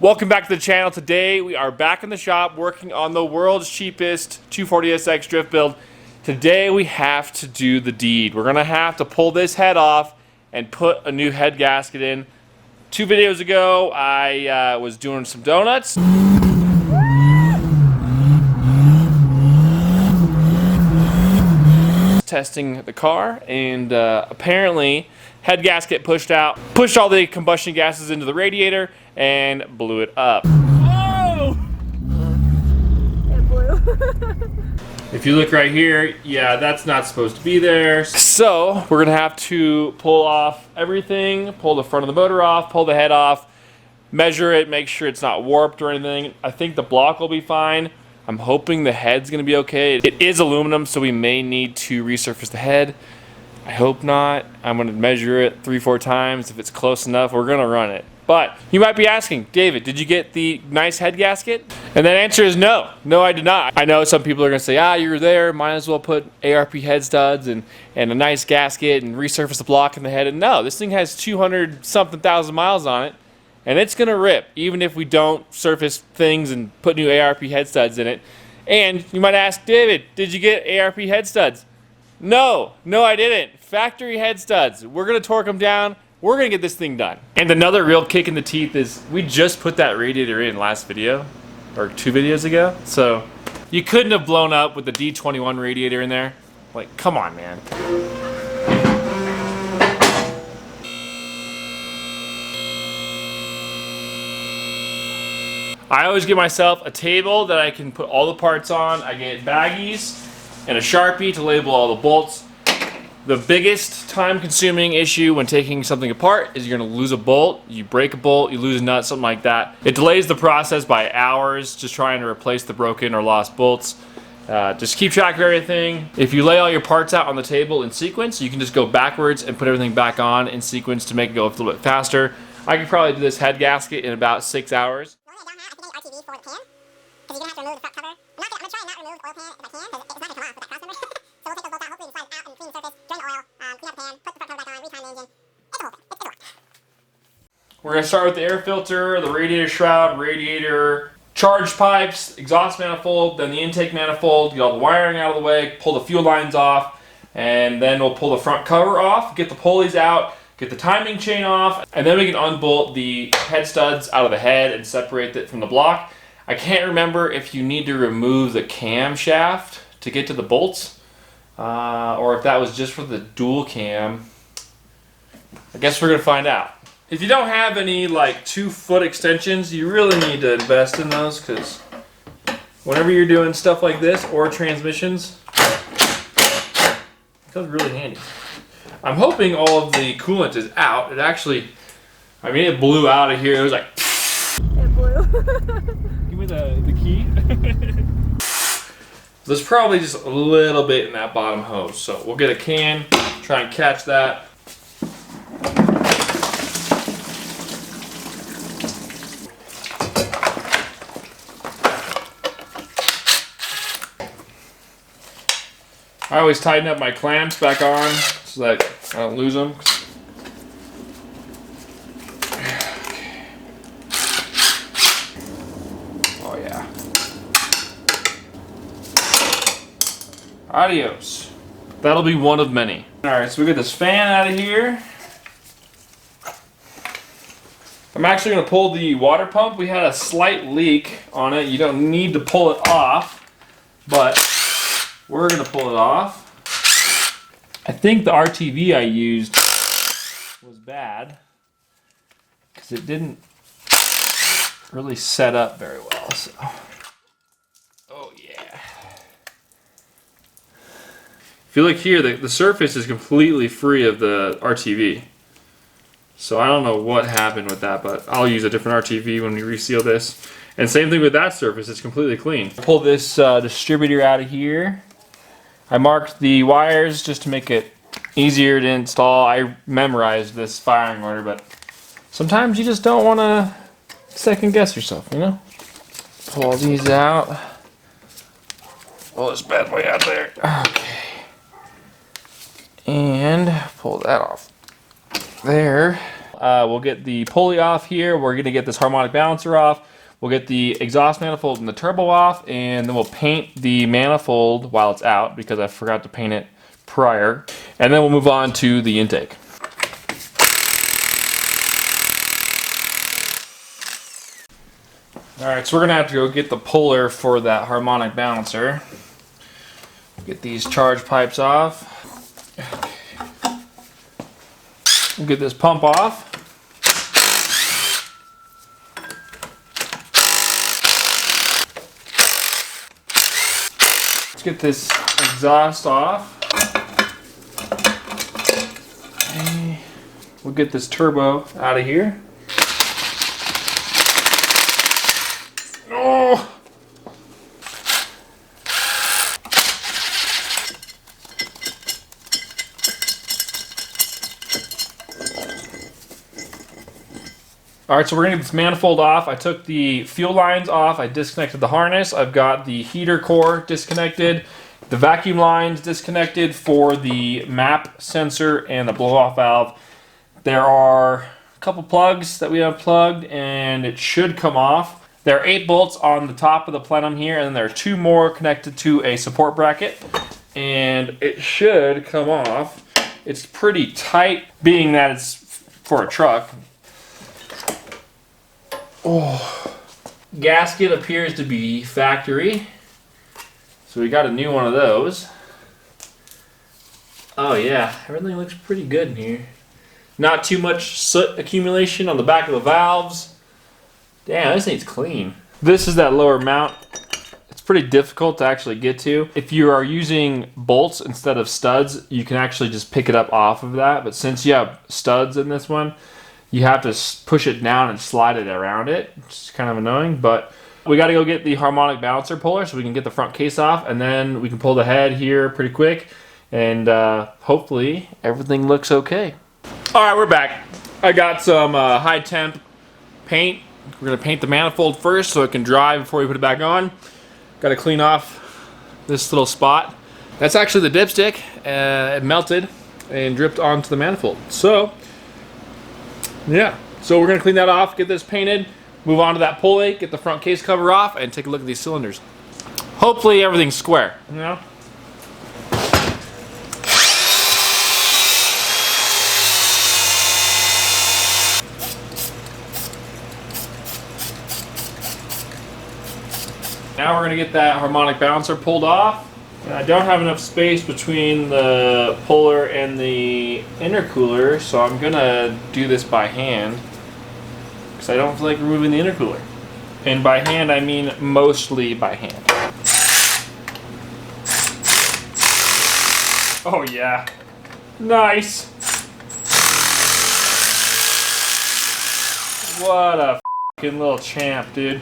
Welcome back to the channel. Today we are back in the shop working on the world's cheapest 240SX drift build. Today we have to do the deed. We're gonna have to pull this head off and put a new head gasket in. 2 videos ago I was doing some donuts. Testing the car, and apparently head gasket pushed all the combustion gases into the radiator and blew it up. Oh! It blew. If you look right here, yeah, that's not supposed to be there. So we're gonna have to pull off everything, pull the front of the motor off, pull the head off, measure it, make sure it's not warped or anything. I think the block will be fine. I'm hoping the head's gonna be okay. It is aluminum, so we may need to resurface the head. I hope not. I'm gonna measure it 3-4 times. If it's close enough, we're gonna run it. But you might be asking, David, did you get the nice head gasket? And that answer is no. No, I did not. I know some people are gonna say, you were there, might as well put ARP head studs and a nice gasket and resurface the block in the head. And no, this thing has 200-something thousand miles on it. And it's gonna rip, even if we don't surface things and put new ARP head studs in it. And you might ask, David, did you get ARP head studs? No, I didn't. Factory head studs. We're gonna torque them down. We're gonna get this thing done. And another real kick in the teeth is we just put that radiator in last video, or 2 videos ago. So you couldn't have blown up with the D21 radiator in there. Like, come on, man. I always give myself a table that I can put all the parts on. I get baggies and a Sharpie to label all the bolts. The biggest time-consuming issue when taking something apart is you're gonna lose a bolt, you break a bolt, you lose a nut, something like that. It delays the process by hours just trying to replace the broken or lost bolts. Just keep track of everything. If you lay all your parts out on the table in sequence, you can just go backwards and put everything back on in sequence to make it go a little bit faster. I could probably do this head gasket in about 6 hours. For the pan, because you're going to have to remove the front cover. I'm going to try and not remove the oil pan if I can, because it's not going to come off with that crossover. So we'll take those bolts out, hopefully we slide it out and clean the surface, drain the oil, clean up the pan, put the front cover back on, retime the engine. It's a whole thing. It's a lot. We're going to start with the air filter, the radiator shroud, radiator, charge pipes, exhaust manifold, then the intake manifold, get all the wiring out of the way, pull the fuel lines off, and then we'll pull the front cover off, get the pulleys out, get the timing chain off, and then we can unbolt the head studs out of the head and separate it from the block. I can't remember if you need to remove the camshaft to get to the bolts, or if that was just for the dual cam. I guess we're gonna find out. If you don't have any like 2-foot extensions, you really need to invest in those, because whenever you're doing stuff like this or transmissions, it comes really handy. I'm hoping all of the coolant is out. It actually, I mean, it blew out of here. It was like, It blew. give me the key. There's probably just a little bit in that bottom hose. So we'll get a can, try and catch that. I always tighten up my clamps back on so that I don't lose them. Oh yeah. Adios. That'll be one of many. Alright, so we get this fan out of here. I'm actually going to pull the water pump. We had a slight leak on it. You don't need to pull it off, but we're going to pull it off. I think the RTV I used was bad because it didn't really set up very well. So, oh yeah. If you look here, the surface is completely free of the RTV. So I don't know what happened with that, but I'll use a different RTV when we reseal this. And same thing with that surface, it's completely clean. Pull this distributor out of here. I marked the wires just to make it easier to install. I memorized this firing order, but sometimes you just don't want to second guess yourself, you know? Pull these out. Pull this bad boy out there. Okay. And pull that off there. We'll get the pulley off here. We're gonna get this harmonic balancer off. We'll get the exhaust manifold and the turbo off, and then we'll paint the manifold while it's out because I forgot to paint it prior. And then we'll move on to the intake. All right, so we're gonna have to go get the puller for that harmonic balancer. Get these charge pipes off. We'll get this pump off. Let's get this exhaust off. Okay. We'll get this turbo out of here. Oh! All right, so we're gonna get this manifold off. I took the fuel lines off. I disconnected the harness. I've got the heater core disconnected, the vacuum lines disconnected for the map sensor and the blow-off valve. There are a couple plugs that we unplugged, and it should come off. There are 8 bolts on the top of the plenum here, and then there are 2 more connected to a support bracket, and it should come off. It's pretty tight, being that it's for a truck. Oh, gasket appears to be factory, so we got a new one of those. Oh yeah, everything looks pretty good in here. Not too much soot accumulation on the back of the valves. Damn, this thing's clean. This is that lower mount. It's pretty difficult to actually get to. If you are using bolts instead of studs, you can actually just pick it up off of that, but since you have studs in this one, you have to push it down and slide it around it, which is kind of annoying, but we got to go get the harmonic balancer puller so we can get the front case off, and then we can pull the head here pretty quick, and hopefully everything looks okay. All right, we're back. I got some high temp paint. We're gonna paint the manifold first so it can dry before we put it back on. Got to clean off this little spot. That's actually the dipstick. It melted and dripped onto the manifold. So yeah, so we're gonna clean that off, get this painted, move on to that pulley, get the front case cover off, and take a look at these cylinders. Hopefully everything's square, you know? Now we're gonna get that harmonic balancer pulled off. And I don't have enough space between the puller and the intercooler, so I'm gonna do this by hand because I don't feel like removing the intercooler. And by hand, I mean mostly by hand. Oh yeah, nice. What a fucking little champ, dude.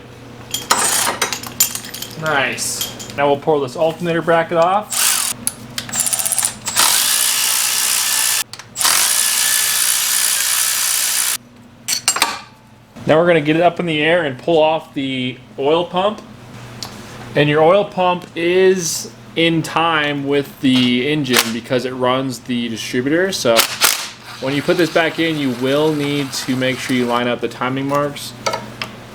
Nice. Now we'll pour this alternator bracket off. Now we're going to get it up in the air and pull off the oil pump. And your oil pump is in time with the engine because it runs the distributor. So when you put this back in, you will need to make sure you line up the timing marks,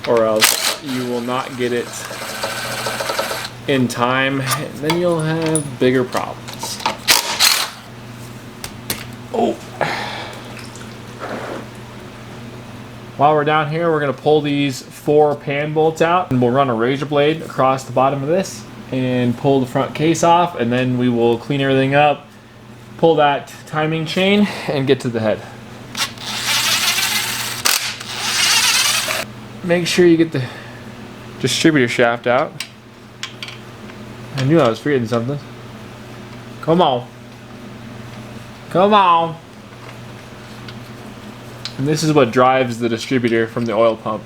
or else you will not get it in time, and then you'll have bigger problems. Oh. While we're down here, we're gonna pull these 4 pan bolts out, and we'll run a razor blade across the bottom of this and pull the front case off, and then we will clean everything up, pull that timing chain, and get to the head. Make sure you get the distributor shaft out. I knew I was forgetting something. Come on. Come on. And this is what drives the distributor from the oil pump.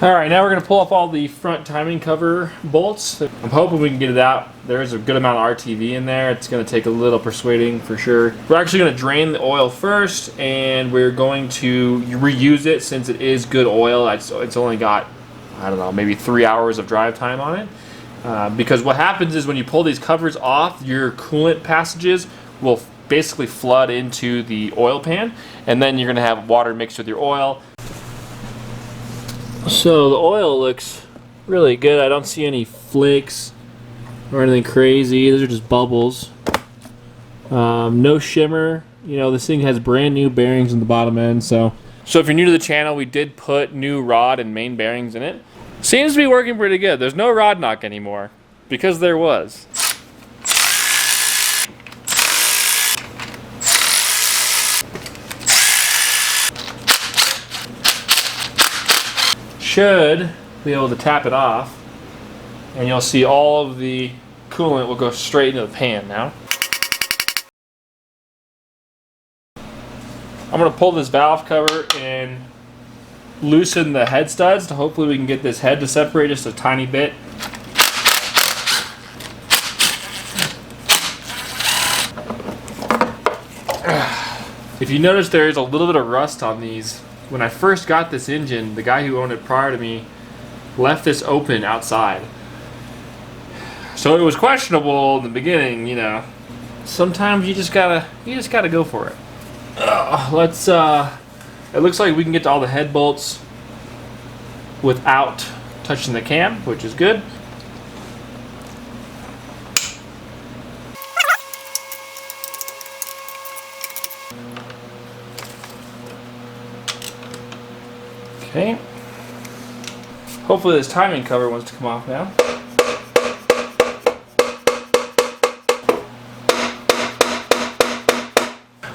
Alright, now we're going to pull off all the front timing cover bolts. I'm hoping we can get it out. There is a good amount of RTV in there. It's going to take a little persuading for sure. We're actually going to drain the oil first, and we're going to reuse it since it is good oil. It's only got, I don't know, maybe 3 hours of drive time on it. Because what happens is when you pull these covers off, your coolant passages will basically flood into the oil pan, and then you're gonna have water mixed with your oil. So the oil looks really good. I don't see any flakes or anything crazy. Those are just bubbles. No shimmer. You know, this thing has brand new bearings in the bottom end. So if you're new to the channel, we did put new rod and main bearings in it. Seems to be working pretty good. There's no rod knock anymore, because there was. Should be able to tap it off, and you'll see all of the coolant will go straight into the pan now. I'm going to pull this valve cover and loosen the head studs to hopefully we can get this head to separate just a tiny bit. If you notice, there is a little bit of rust on these. When I first got this engine, the guy who owned it prior to me left this open outside. So it was questionable in the beginning, you know. Sometimes you just gotta go for it. It looks like we can get to all the head bolts without touching the cam, which is good. Okay. Hopefully this timing cover wants to come off now.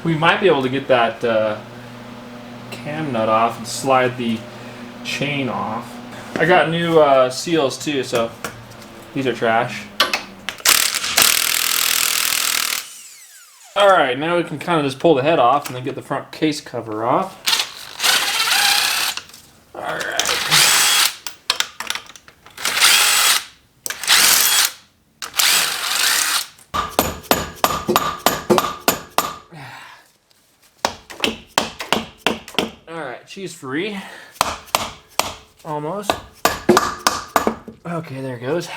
We might be able to get that cam nut off and slide the chain off. I got new seals too, so these are trash. Alright, now we can kind of just pull the head off and then get the front case cover off. Alright. Alright, she's free. Almost. Okay, there it goes.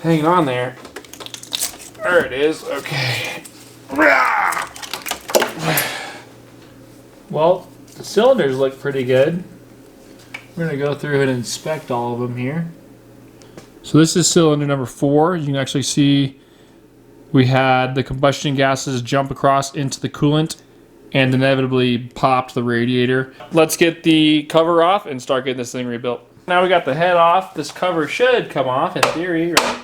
Hang on there. There it is. Okay. Well, the cylinders look pretty good. We're going to go through and inspect all of them here. So this is cylinder number 4. You can actually see we had the combustion gases jump across into the coolant and inevitably popped the radiator. Let's get the cover off and start getting this thing rebuilt. Now we got the head off. This cover should come off in theory, right?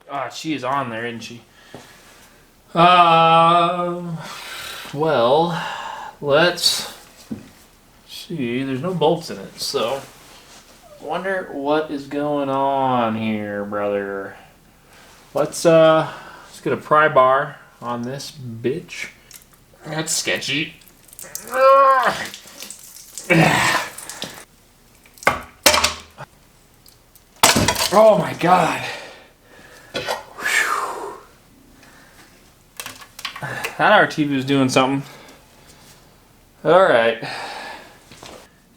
Ah, she is on there, isn't she? Well, let's see. There's no bolts in it, so wonder what is going on here, brother. Let's get a pry bar on this bitch. That's sketchy. Oh my god. Whew. That RTV was doing something. Alright.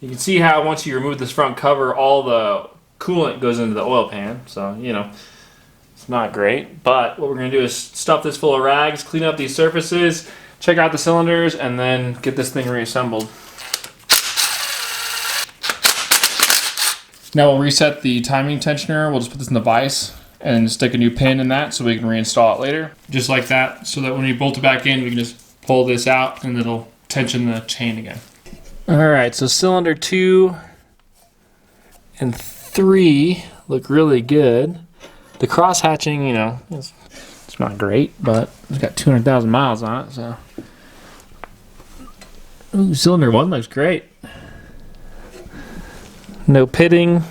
You can see how once you remove this front cover, all the coolant goes into the oil pan. So, you know, it's not great. But what we're going to do is stuff this full of rags, clean up these surfaces, check out the cylinders, and then get this thing reassembled. Now we'll reset the timing tensioner. We'll just put this in the vise and stick a new pin in that so we can reinstall it later. Just like that, so that when you bolt it back in, we can just pull this out and it'll tension the chain again. Alright, so cylinder 2 and 3 look really good. The cross hatching, you know, it's not great, but it's got 200,000 miles on it, so. Ooh, cylinder 1 looks great. No pitting.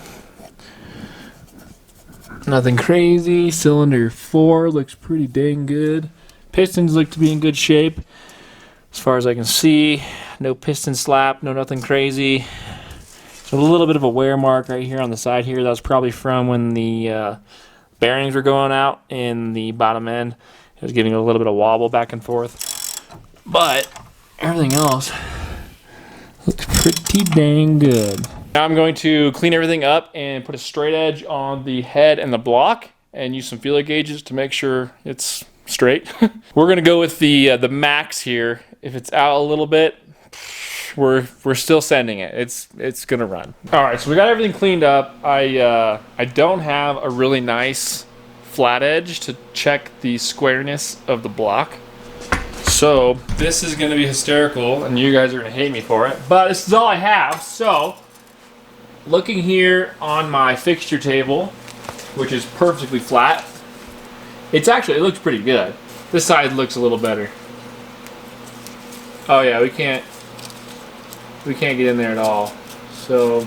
Nothing crazy. Cylinder 4 looks pretty dang good. Pistons look to be in good shape. As far as I can see, no piston slap, no nothing crazy. So a little bit of a wear mark right here on the side here. That was probably from when the bearings were going out in the bottom end. It was giving a little bit of wobble back and forth. But everything else looks pretty dang good. Now I'm going to clean everything up and put a straight edge on the head and the block and use some feeler gauges to make sure it's straight. We're gonna go with the max here. If it's out a little bit, we're still sending it. It's gonna run. All right, so we got everything cleaned up. I don't have a really nice flat edge to check the squareness of the block. So this is gonna be hysterical, and you guys are gonna hate me for it, but this is all I have. So looking here on my fixture table, which is perfectly flat, it looks pretty good. This side looks a little better. Oh yeah, we can't get in there at all. So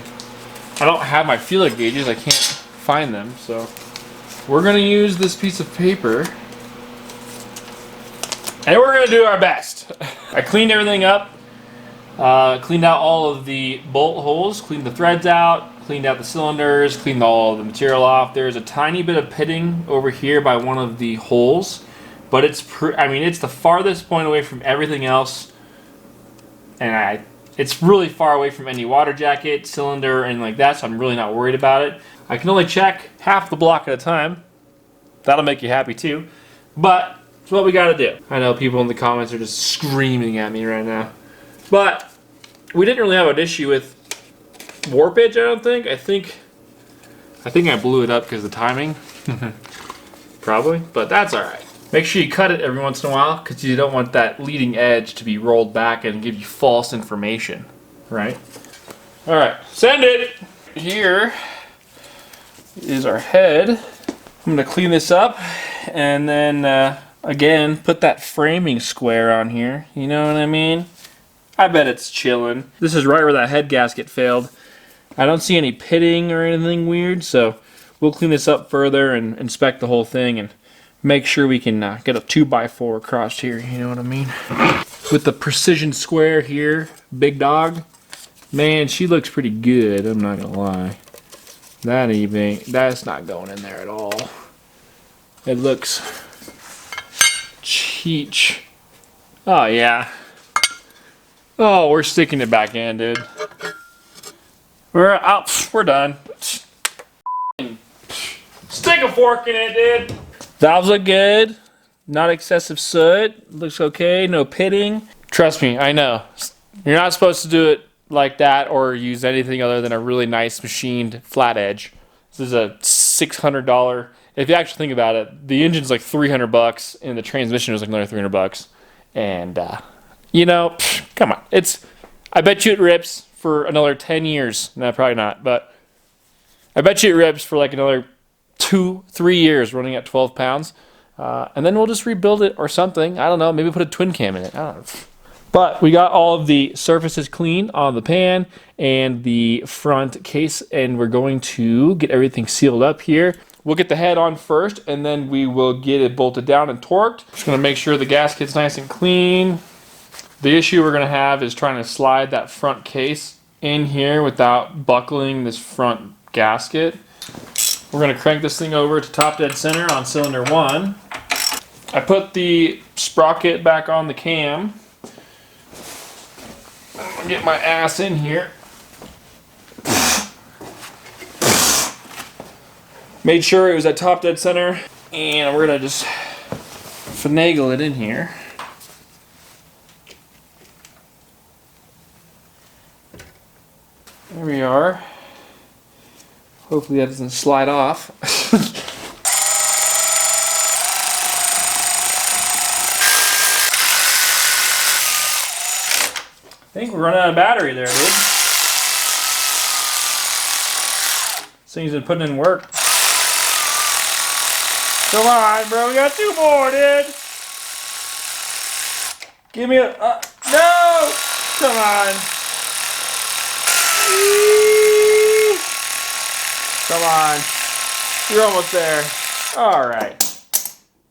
I don't have my feeler gauges. I can't find them. So we're gonna use this piece of paper, and we're gonna do our best. I cleaned everything up. Cleaned out all of the bolt holes, cleaned the threads out, cleaned out the cylinders, cleaned all of the material off. There's a tiny bit of pitting over here by one of the holes, but it's the farthest point away from everything else, and it's really far away from any water jacket, cylinder, and like that, so I'm really not worried about it. I can only check half the block at a time. That'll make you happy too, but it's what we gotta do. I know people in the comments are just screaming at me right now. But we didn't really have an issue with warpage, I don't think. I think I blew it up because of the timing. Probably, but that's alright. Make sure you cut it every once in a while because you don't want that leading edge to be rolled back and give you false information, right? Alright, send it! Here is our head. I'm going to clean this up and then, again, put that framing square on here. You know what I mean? I bet it's chilling. This is right where that head gasket failed. I don't see any pitting or anything weird, so we'll clean this up further and inspect the whole thing and make sure we can get a 2x4 across here, you know what I mean? With the precision square here, big dog, man, she looks pretty good, I'm not gonna lie. That's not going in there at all. It looks cheech. Oh yeah. Oh, we're sticking it back in, dude. We're out. We're done. Stick a fork in it, dude. Valves look good. Not excessive soot. Looks okay. No pitting. Trust me, I know. You're not supposed to do it like that or use anything other than a really nice machined flat edge. This is a $600. If you actually think about it, the engine's like $300 and the transmission was like another $300. And you know, come on. I bet you it rips for another 10 years. No, probably not, but I bet you it rips for like another 2-3 years running at 12 pounds. And then we'll just rebuild it or something. I don't know. Maybe put a twin cam in it. I don't know. But we got all of the surfaces clean on the pan and the front case, and we're going to get everything sealed up here. We'll get the head on first, and then we will get it bolted down and torqued. Just going to make sure the gasket's nice and clean. The issue we're going to have is trying to slide that front case in here without buckling this front gasket. We're going to crank this thing over to top dead center on cylinder 1. I put the sprocket back on the cam. I'm going to get my ass in here. Made sure it was at top dead center, and we're going to just finagle it in here. There we are. Hopefully that doesn't slide off. I think we're running out of battery there, dude. This thing's been putting in work. Come on, bro. We got 2 more, dude. Give me a... no! Come on. Come on. You're almost there. Alright.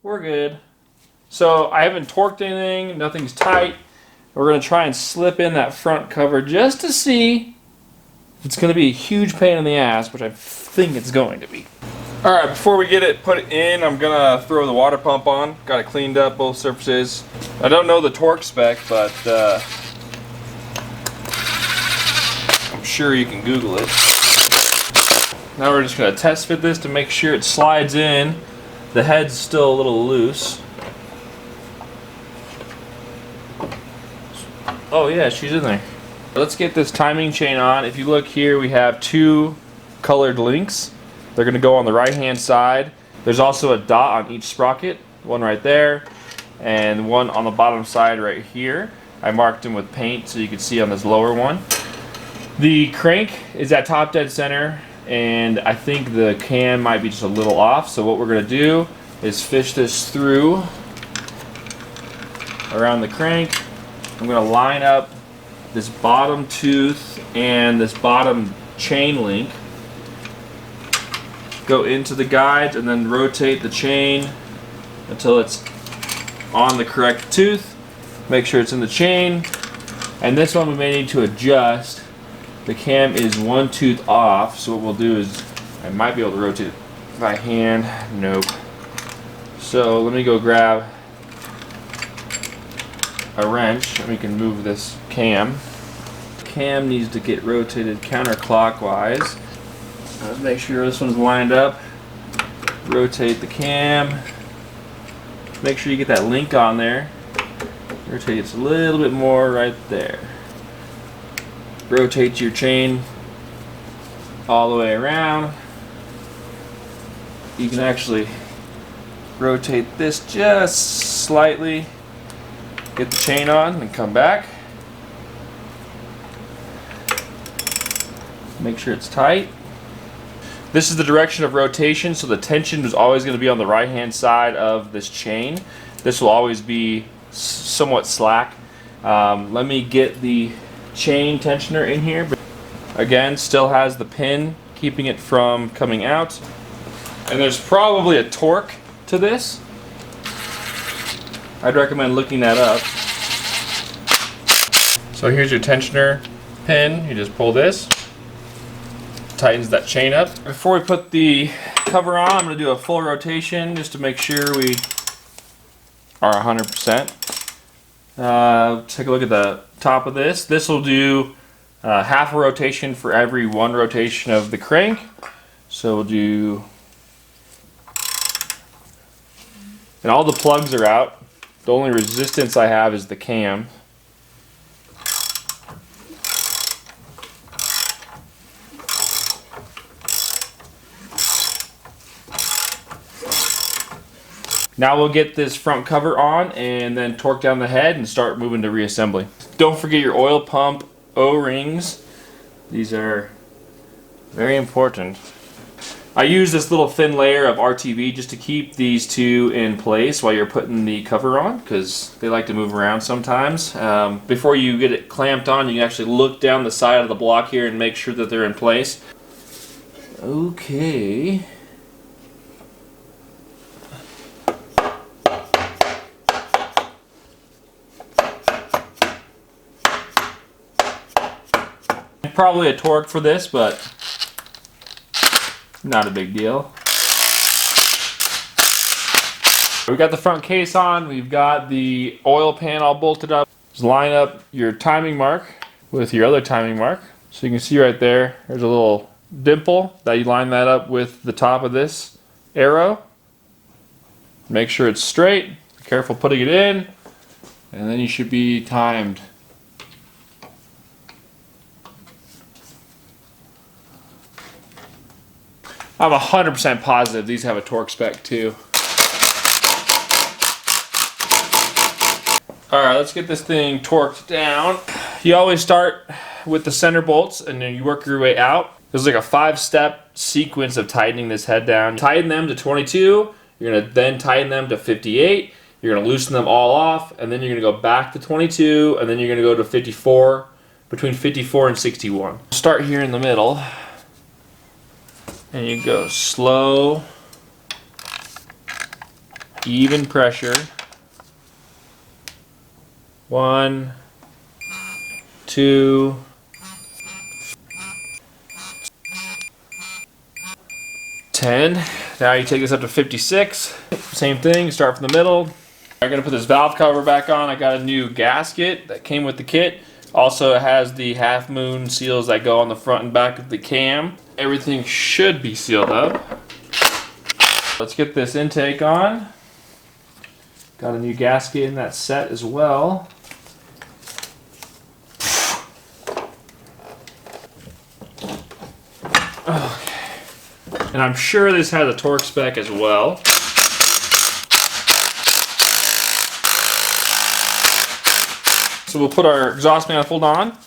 We're good. So I haven't torqued anything. Nothing's tight. We're going to try and slip in that front cover just to see if it's going to be a huge pain in the ass, which I think it's going to be. Alright, before we get it put in, I'm going to throw the water pump on. Got it cleaned up, both surfaces. I don't know the torque spec, but I'm sure you can Google it. Now we're just going to test fit this to make sure it slides in. The head's still a little loose. Oh yeah, she's in there. Let's get this timing chain on. If you look here, we have 2 colored links. They're gonna go on the right-hand side. There's also a dot on each sprocket, one right there, and one on the bottom side right here. I marked them with paint so you can see on this lower one. The crank is at top dead center, and I think the cam might be just a little off. So what we're gonna do is fish this through around the crank. I'm gonna line up this bottom tooth and this bottom chain link. Go into the guides and then rotate the chain until it's on the correct tooth. Make sure it's in the chain. And this one we may need to adjust. The cam is 1 tooth off, so what we'll do is, I might be able to rotate it by hand. Nope. So let me go grab a wrench and we can move this cam. Cam needs to get rotated counterclockwise. Let's make sure this one's lined up. Rotate the cam. Make sure you get that link on there. Rotate it a little bit more right there. Rotate your chain all the way around. You can actually rotate this just slightly. Get the chain on and come back. Make sure it's tight. This is the direction of rotation, so the tension is always going to be on the right hand side of this chain. This will always be somewhat slack. Let me get the chain tensioner in here. Again, still has the pin keeping it from coming out. And there's probably a torque to this. I'd recommend looking that up. So here's your tensioner pin. You just pull this. Tightens that chain up. Before we put the cover on, I'm going to do a full rotation just to make sure we are 100%. Take a look at the top of this. This will do half a rotation for every 1 rotation of the crank. So we'll do, and all the plugs are out. The only resistance I have is the cam. Now we'll get this front cover on and then torque down the head and start moving to reassembly. Don't forget your oil pump O-rings. These are very important. I use this little thin layer of RTV just to keep these 2 in place while you're putting the cover on, because they like to move around sometimes. Before you get it clamped on, you can actually look down the side of the block here and make sure that they're in place. Okay. Probably a torque for this, but not a big deal. We got the front case on. We've got the oil pan all bolted up. Just line up your timing mark with your other timing mark. So you can see right there, there's a little dimple that you line that up with the top of this arrow. Make sure it's straight. Be careful putting it in, and then you should be timed. I'm 100% positive these have a torque spec too. Alright, let's get this thing torqued down. You always start with the center bolts and then you work your way out. There's like a 5-step sequence of tightening this head down. Tighten them to 22, you're going to then tighten them to 58, you're going to loosen them all off, and then you're going to go back to 22, and then you're going to go to 54, between 54 and 61. Start here in the middle. And you go slow, even pressure. 1, 2, 10. Now you take this up to 56. Same thing, start from the middle. I'm gonna put this valve cover back on. I got a new gasket that came with the kit. Also, it has the half moon seals that go on the front and back of the cam. Everything should be sealed up. Let's get this intake on. Got a new gasket in that set as well. Okay. And I'm sure this has a torque spec as well. So we'll put our exhaust manifold on.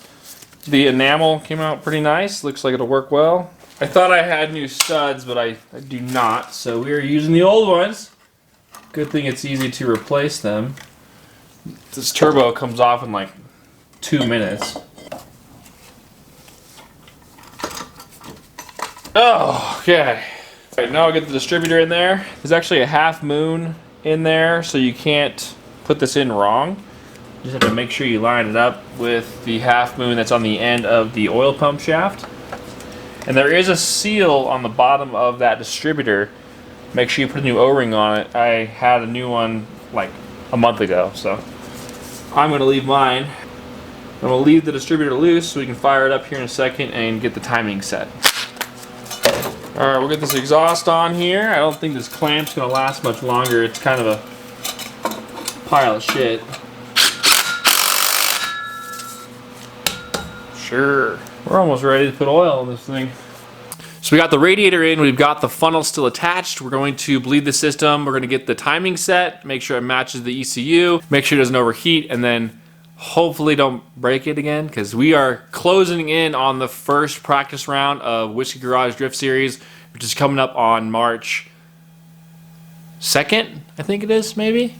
The enamel came out pretty nice. Looks like it'll work well. I thought I had new studs, but I do not. So we are using the old ones. Good thing it's easy to replace them. This turbo comes off in like 2 minutes. Oh, okay. All right, now I'll get the distributor in there. There's actually a half moon in there, so you can't put this in wrong. You just have to make sure you line it up with the half moon that's on the end of the oil pump shaft. And there is a seal on the bottom of that distributor. Make sure you put a new O-ring on it. I had a new one like a month ago, so I'm going to leave mine. I'm going to leave the distributor loose so we can fire it up here in a second and get the timing set. Alright, we'll get this exhaust on here. I don't think this clamp's going to last much longer. It's kind of a pile of shit. Sure. We're almost ready to put oil in this thing. So we got the radiator in, we've got the funnel still attached. We're going to bleed the system. We're going to get the timing set, make sure it matches the ECU, make sure it doesn't overheat, and then hopefully don't break it again, because we are closing in on the first practice round of Whiskey Garage Drift Series, which is coming up on March 2nd, I think it is, maybe,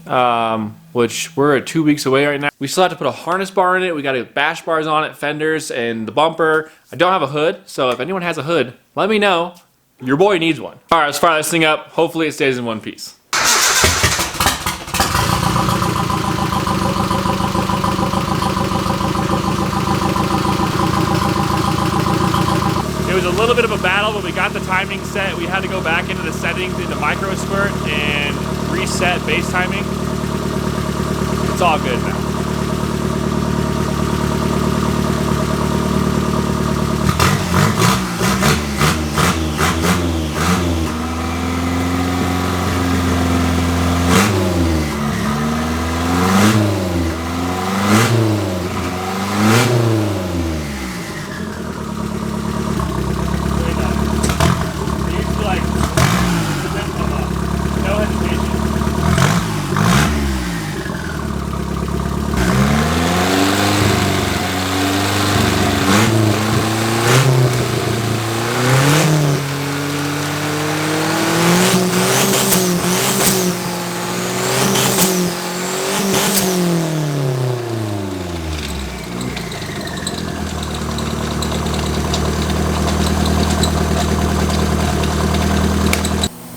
which we're 2 weeks away right now. We still have to put a harness bar in it. We got to bash bars on it, fenders, and the bumper. I don't have a hood, so if anyone has a hood, let me know. Your boy needs one. All right, let's fire this thing up. Hopefully it stays in one piece. It was a little bit of a battle, but we got the timing set. We had to go back into the settings into micro spurt and reset base timing. It's all good now.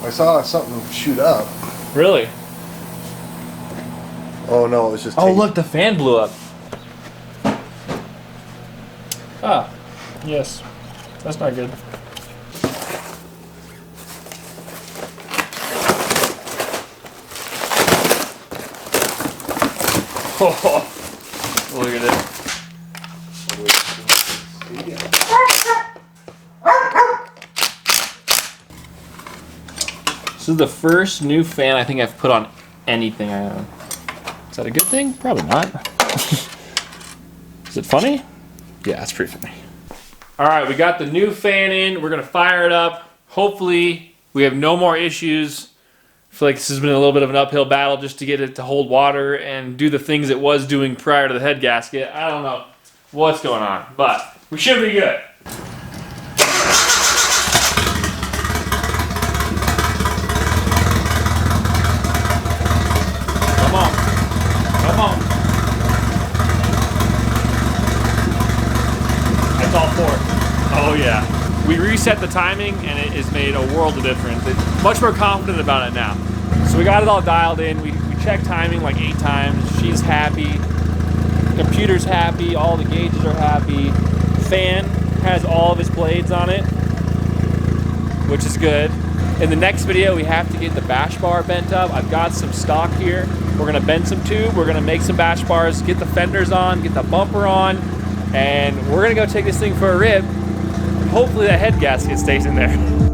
I saw something shoot up. Really? Oh no, it was just Oh, tape. look, the fan blew up. Ah, yes. That's not good. Oh, look at it. This is the first new fan I think I've put on anything I own. Is that a good thing? Probably not. Is it funny? Yeah, it's pretty funny. All right, we got the new fan in. We're gonna fire it up. Hopefully, we have no more issues. I feel like this has been a little bit of an uphill battle just to get it to hold water and do the things it was doing prior to the head gasket. I don't know what's going on, but we should be good. Come on. Come on. That's all four. Oh yeah. We reset the timing and it has made a world of difference. It's much more confident about it now. So we got it all dialed in. We checked timing like 8 times. She's happy. Computer's happy. All the gauges are happy. Fan has all of its blades on it, which is good. In the next video, we have to get the bash bar bent up. I've got some stock here. We're gonna bend some tube. We're gonna make some bash bars, get the fenders on, get the bumper on, and we're gonna go take this thing for a rib. Hopefully that head gasket stays in there.